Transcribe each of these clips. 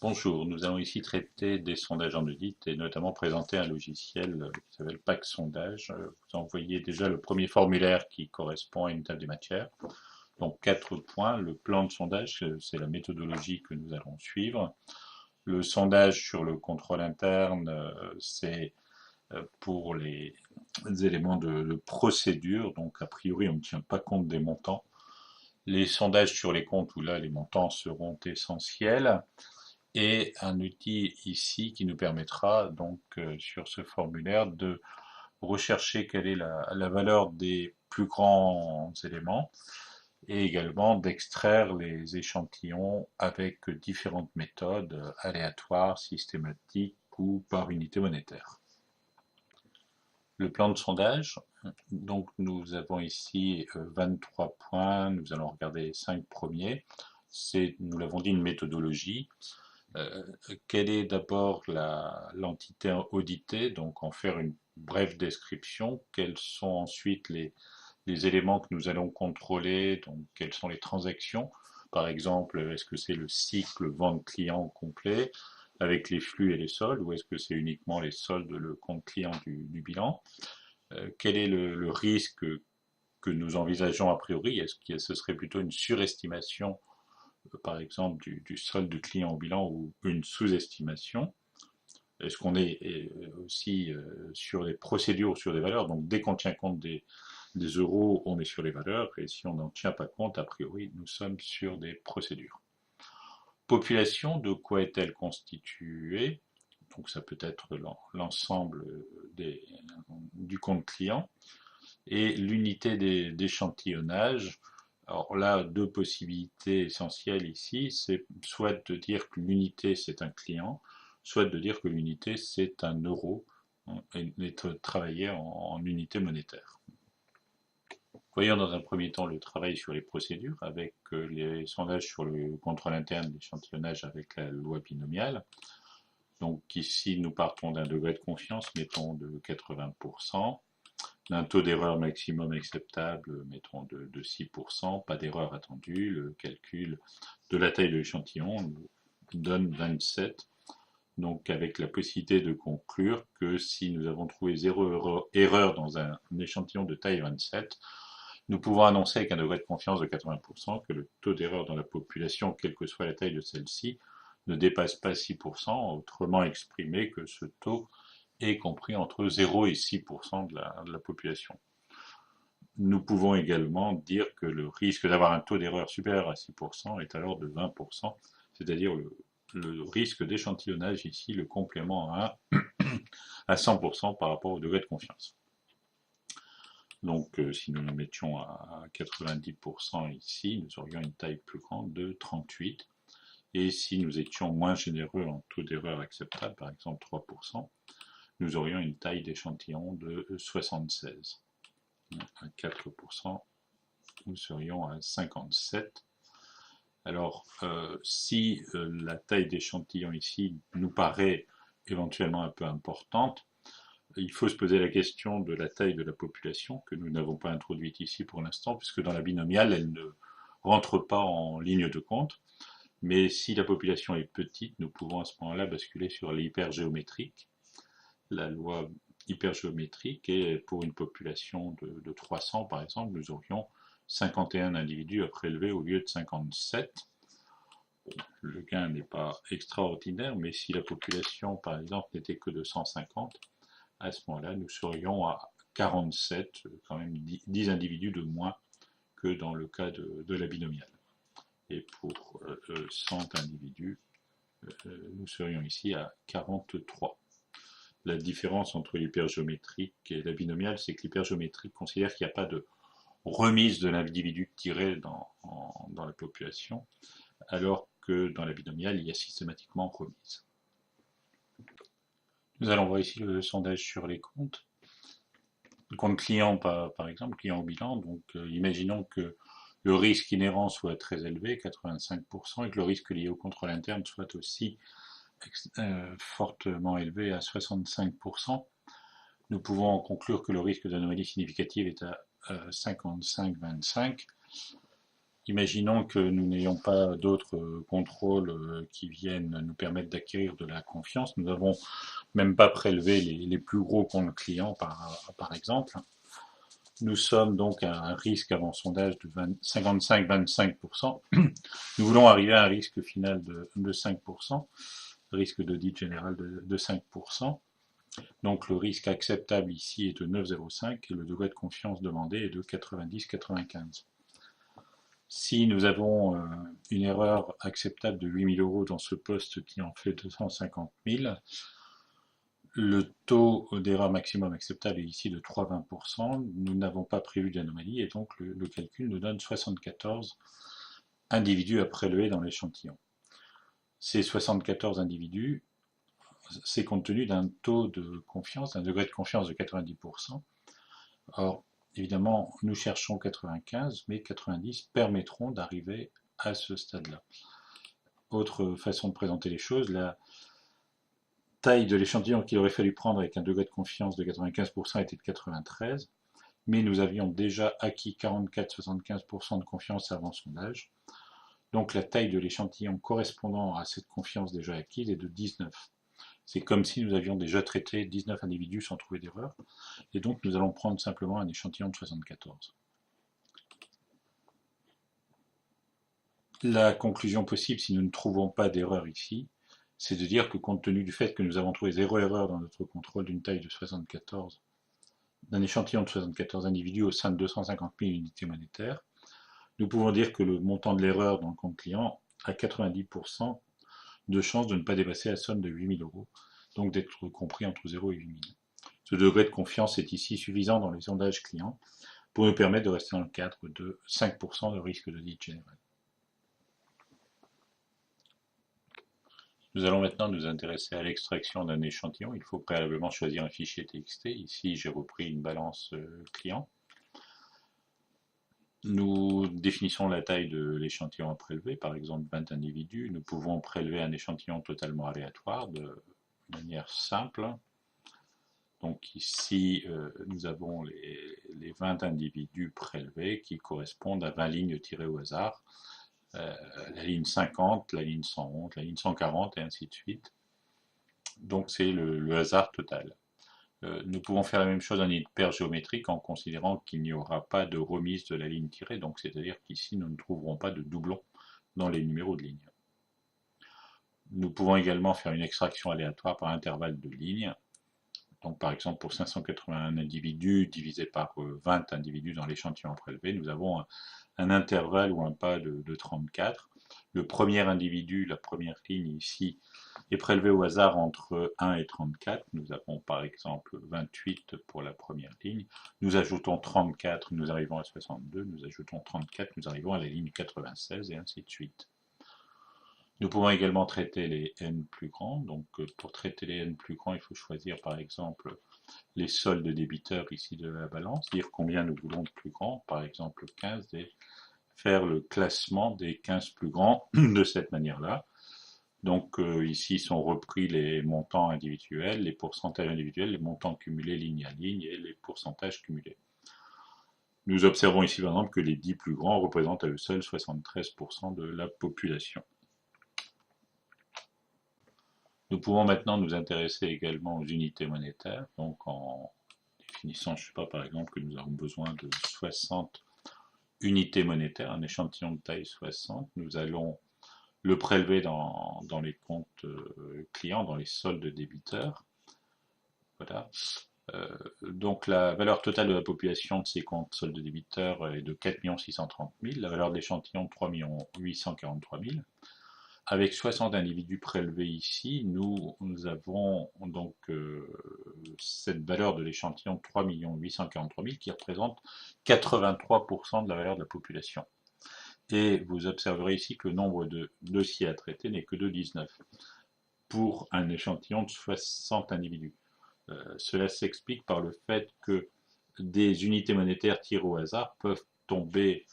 Bonjour, nous allons ici traiter des sondages en audit et notamment présenter un logiciel qui s'appelle PAC Sondage. Vous envoyez déjà le premier formulaire qui correspond à une table des matières. Donc 4 points. Le plan de sondage, c'est la méthodologie que nous allons suivre. Le sondage sur le contrôle interne, c'est pour les éléments de procédure. Donc a priori, on ne tient pas compte des montants. Les sondages sur les comptes, où là, les montants seront essentiels et un outil ici qui nous permettra donc sur ce formulaire de rechercher quelle est la valeur des plus grands éléments et également d'extraire les échantillons avec différentes méthodes aléatoires, systématiques ou par unité monétaire. Le plan de sondage, donc nous avons ici 23 points, nous allons regarder les 5 premiers. C'est, nous l'avons dit, une méthodologie. Quelle est d'abord l'entité auditée, donc en faire une brève description. Quels sont ensuite les éléments que nous allons contrôler, donc quelles sont les transactions. Par exemple, est-ce que c'est le cycle vente client complet avec les flux et les soldes, ou est-ce que c'est uniquement les soldes, le compte client du bilan. Quel est le risque que nous envisageons a priori? Est-ce que ce serait plutôt une surestimation par exemple du solde client au bilan ou une sous-estimation? Est-ce qu'on est aussi sur des procédures ou sur des valeurs? Donc dès qu'on tient compte des euros, on est sur les valeurs, et si on n'en tient pas compte, a priori, nous sommes sur des procédures. Population, de quoi est-elle constituée? Donc ça peut être l'ensemble du compte client. Et l'unité d'échantillonnage. Alors là, deux possibilités essentielles ici, c'est soit de dire que l'unité c'est un client, soit de dire que l'unité c'est un euro, et de travailler en unité monétaire. Voyons dans un premier temps le travail sur les procédures avec les sondages sur le contrôle interne, l'échantillonnage avec la loi binomiale. Donc ici, nous partons d'un degré de confiance, mettons de 80%, d'un taux d'erreur maximum acceptable, mettons de 6%, pas d'erreur attendue. Le calcul de la taille de l'échantillon nous donne 27. Donc avec la possibilité de conclure que si nous avons trouvé zéro erreur dans un échantillon de taille 27, nous pouvons annoncer avec un degré de confiance de 80% que le taux d'erreur dans la population, quelle que soit la taille de celle-ci, ne dépasse pas 6%, autrement exprimé que ce taux est compris entre 0 et 6% de la population. Nous pouvons également dire que le risque d'avoir un taux d'erreur supérieur à 6% est alors de 20%, c'est-à-dire le risque d'échantillonnage ici, le complément à 100% par rapport au degré de confiance. Donc si nous nous mettions à 90% ici, nous aurions une taille plus grande de 38. Et si nous étions moins généreux en taux d'erreur acceptable, par exemple 3%, nous aurions une taille d'échantillon de 76. À 4%, nous serions à 57. Alors, si la taille d'échantillon ici nous paraît éventuellement un peu importante, il faut se poser la question de la taille de la population, que nous n'avons pas introduite ici pour l'instant, puisque dans la binomiale, elle ne rentre pas en ligne de compte. Mais si la population est petite, nous pouvons à ce moment-là basculer sur l'hypergéométrique, la loi hypergéométrique, et pour une population de 300 par exemple, nous aurions 51 individus à prélever au lieu de 57. Le gain n'est pas extraordinaire, mais si la population par exemple n'était que de 150, à ce moment-là nous serions à 47, quand même 10 individus de moins que dans le cas de la binomiale. Et pour 100 individus, nous serions ici à 43. La différence entre l'hypergéométrique et la binomiale, c'est que l'hypergéométrique considère qu'il n'y a pas de remise de l'individu tiré dans la population, alors que dans la binomiale, il y a systématiquement remise. Nous allons voir ici le sondage sur les comptes. Le compte client, par exemple, client au bilan. Donc, imaginons que le risque inhérent soit très élevé, 85%, et que le risque lié au contrôle interne soit aussi fortement élevé à 65%. Nous pouvons en conclure que le risque d'anomalie significative est à 55-25. Imaginons que nous n'ayons pas d'autres contrôles qui viennent nous permettre d'acquérir de la confiance. Nous n'avons même pas prélevé les plus gros comptes clients, par exemple. Nous sommes donc à un risque avant sondage de 55-25%. Nous voulons arriver à un risque final de 5%, risque d'audit général de 5%. Donc le risque acceptable ici est de 9,05 et le degré de confiance demandé est de 90-95. Si nous avons une erreur acceptable de 8 000 € dans ce poste qui en fait 250 000, le taux d'erreur maximum acceptable est ici de 3,20%. Nous n'avons pas prévu d'anomalie et donc le calcul nous donne 74 individus à prélever dans l'échantillon. Ces 74 individus, c'est compte tenu d'un taux de confiance, d'un degré de confiance de 90%. Or, évidemment, nous cherchons 95, mais 90 permettront d'arriver à ce stade-là. Autre façon de présenter les choses, la taille de l'échantillon qu'il aurait fallu prendre avec un degré de confiance de 95% était de 93, mais nous avions déjà acquis 44-75% de confiance avant sondage. Donc la taille de l'échantillon correspondant à cette confiance déjà acquise est de 19. C'est comme si nous avions déjà traité 19 individus sans trouver d'erreur, et donc nous allons prendre simplement un échantillon de 74. La conclusion possible, si nous ne trouvons pas d'erreur ici, c'est de dire que compte tenu du fait que nous avons trouvé 0 erreur dans notre contrôle d'une taille de 74, d'un échantillon de 74 individus au sein de 250 000 unités monétaires, nous pouvons dire que le montant de l'erreur dans le compte client a 90% de chances de ne pas dépasser la somme de 8 000 €, donc d'être compris entre 0 et 8 000. Ce degré de confiance est ici suffisant dans les sondages clients pour nous permettre de rester dans le cadre de 5% de risque d'audit général. Nous allons maintenant nous intéresser à l'extraction d'un échantillon. Il faut préalablement choisir un fichier TXT. Ici, j'ai repris une balance client. Nous définissons la taille de l'échantillon à prélever, par exemple 20 individus. Nous pouvons prélever un échantillon totalement aléatoire de manière simple. Donc ici, nous avons les 20 individus prélevés qui correspondent à 20 lignes tirées au hasard. La ligne 50, la ligne 111, la ligne 140 et ainsi de suite. Donc c'est le hasard total. Nous pouvons faire la même chose en ligne paire géométrique en considérant qu'il n'y aura pas de remise de la ligne tirée, donc c'est-à-dire qu'ici nous ne trouverons pas de doublons dans les numéros de ligne. Nous pouvons également faire une extraction aléatoire par intervalle de lignes. Donc par exemple pour 581 individus divisé par 20 individus dans l'échantillon prélevé, nous avons un intervalle ou un pas de 34. Le premier individu, la première ligne ici, est prélevé au hasard entre 1 et 34. Nous avons par exemple 28 pour la première ligne. Nous ajoutons 34, nous arrivons à 62. Nous ajoutons 34, nous arrivons à la ligne 96 et ainsi de suite. Nous pouvons également traiter les n plus grands. Donc pour traiter les n plus grands, il faut choisir par exemple les soldes débiteurs ici de la balance, dire combien nous voulons de plus grands, par exemple 15, et faire le classement des 15 plus grands de cette manière-là. Donc ici sont repris les montants individuels, les pourcentages individuels, les montants cumulés ligne à ligne et les pourcentages cumulés. Nous observons ici par exemple que les 10 plus grands représentent à eux seuls 73% de la population. Nous pouvons maintenant nous intéresser également aux unités monétaires, donc en définissant, je ne sais pas, par exemple, que nous avons besoin de 60 unités monétaires, un échantillon de taille 60, nous allons le prélever dans les comptes clients, dans les soldes débiteurs. Voilà. Donc la valeur totale de la population de ces comptes soldes débiteurs est de 4 630 000, la valeur de l'échantillon 3 843 000. Avec 60 individus prélevés ici, nous avons donc cette valeur de l'échantillon 3 843 000 qui représente 83% de la valeur de la population. Et vous observerez ici que le nombre de dossiers à traiter n'est que de 19 pour un échantillon de 60 individus. Cela s'explique par le fait que des unités monétaires tirées au hasard peuvent tomber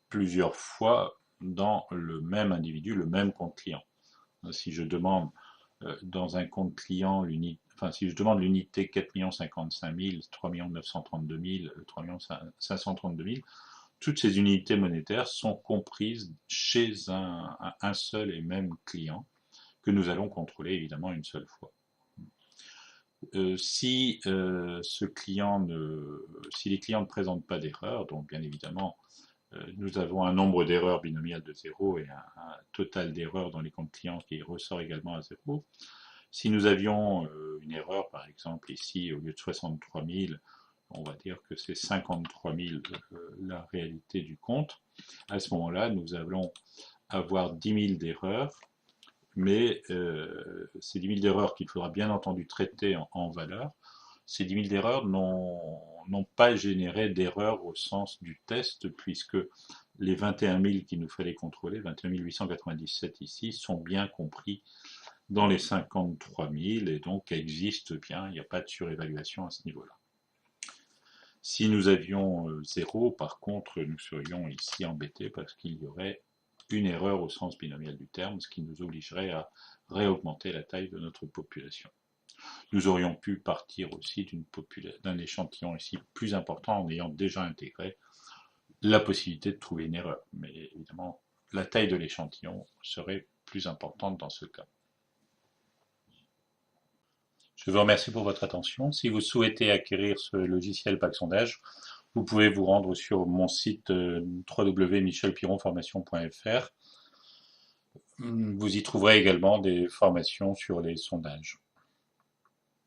plusieurs fois dans le même individu, le même compte client. Si je demande dans un compte client, si je demande l'unité 4 055 000, 3 932 000, 3 532 000, toutes ces unités monétaires sont comprises chez un seul et même client que nous allons contrôler évidemment une seule fois. Si les clients ne présentent pas d'erreur, donc bien évidemment nous avons un nombre d'erreurs binomiales de 0 et un total d'erreurs dans les comptes clients qui ressort également à 0. Si nous avions une erreur, par exemple ici, au lieu de 63 000, on va dire que c'est 53 000 la réalité du compte. À ce moment-là, nous allons avoir 10 000 d'erreurs, mais ces 10 000 d'erreurs qu'il faudra bien entendu traiter en valeur, ces 10 000 d'erreurs n'ont pas généré d'erreurs au sens du test, puisque les 21 000 qu'il nous fallait contrôler, 21 897 ici, sont bien compris dans les 53 000 et donc existent bien, il n'y a pas de surévaluation à ce niveau-là. Si nous avions 0, par contre, nous serions ici embêtés parce qu'il y aurait une erreur au sens binomial du terme, ce qui nous obligerait à réaugmenter la taille de notre population. Nous aurions pu partir aussi d'un échantillon ici plus important en ayant déjà intégré la possibilité de trouver une erreur. Mais évidemment, la taille de l'échantillon serait plus importante dans ce cas. Je vous remercie pour votre attention. Si vous souhaitez acquérir ce logiciel PAC-Sondage, vous pouvez vous rendre sur mon site www.michelpironformation.fr. Vous y trouverez également des formations sur les sondages.